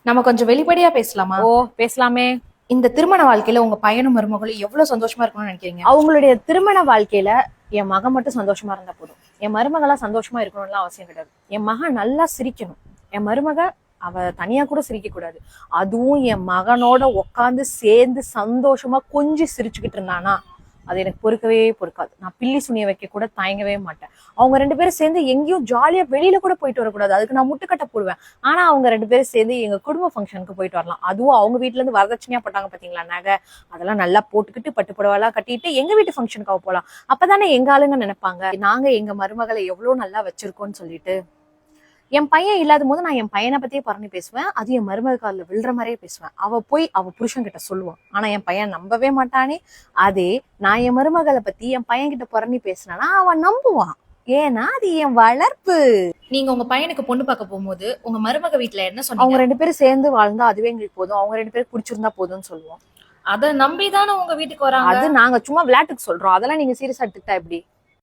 நம்ம கொஞ்சம் வெளிப்படையா பேசலாமா? ஓ பேசலாமே. இந்த திருமண வாழ்க்கையில உங்க பையனும் மருமகளும் எவ்வளவு சந்தோஷமா இருக்கணும்னு நினைக்கிறீங்க? அவங்களுடைய திருமண வாழ்க்கையில என் மகன் மட்டும் சந்தோஷமா இருந்தா போதும். என் மருமகளா சந்தோஷமா இருக்கணும்லாம் அவசியம் கிடையாது. என் மகன் நல்லா சிரிக்கணும். என் மருமக அவ தனியா கூட சிரிக்க கூடாது. அதுவும் என் மகனோட உட்காந்து சேர்ந்து சந்தோஷமா கொஞ்சம் சிரிச்சுக்கிட்டு இருந்தானா அது எனக்கு பொறுக்கவே பொறுக்காது. நான் பில்லி சுனிய வைக்க கூட தயங்கவே மாட்டேன். அவங்க 2 பேரும் சேர்ந்து எங்கேயும் ஜாலியா வெளியில கூட போயிட்டு வரக்கூடாது, அதுக்கு நான் முட்டுக்கட்டை போடுவேன். ஆனா அவங்க 2 பேரும் சேர்ந்து எங்க குடும்ப ஃபங்க்ஷனுக்கு போயிட்டு வரலாம். அதுவும் அவங்க வீட்டுல இருந்து வரதட்சணையா போட்டாங்க பாத்தீங்களா நகை, அதெல்லாம் நல்லா போட்டுக்கிட்டு பட்டு புடவெல்லாம் கட்டிட்டு எங்க வீட்டு ஃபங்க்ஷனுக்கு போகலாம். அப்பதானே எங்க ஆளுங்க நினைப்பாங்க நாங்க எங்க மருமகளை எவ்வளவு நல்லா வச்சிருக்கோம்னு சொல்லிட்டு. என் பையன் இல்லாத போது நான் என் பையனை பத்தியே பறந்து பேசுவேன். அது என் மருமக காலில் விழுற மாதிரியே பேசுவேன். அவ போய் அவ புருஷன் கிட்ட சொல்லுவான். ஆனா என் பையன் நம்பவே மாட்டானே. அதே நான் என் மருமகளை பத்தி என் பையன் கிட்ட புறணி பேசினா அவன் நம்புவான். ஏன்னா அது என் வளர்ப்பு. நீங்க உங்க பையனுக்கு பொண்ணு பார்க்க போகும்போது உங்க மருமக வீட்டுல என்ன அவங்க சொன்னாங்க? 2 பேரும் சேர்ந்து வாழ்ந்தா அதுவே எங்களுக்கு போதும், அவங்க 2 பேரும் பிடிச்சிருந்தா போதும்னு சொல்லுவோம். அத நம்பிதானே உங்க வீட்டுக்கு வராங்க. அது நாங்க சும்மா விளையாட்டுக்கு சொல்றோம், அதெல்லாம் நீங்க சீரியஸா எடுத்துக்கிட்டா எப்படி?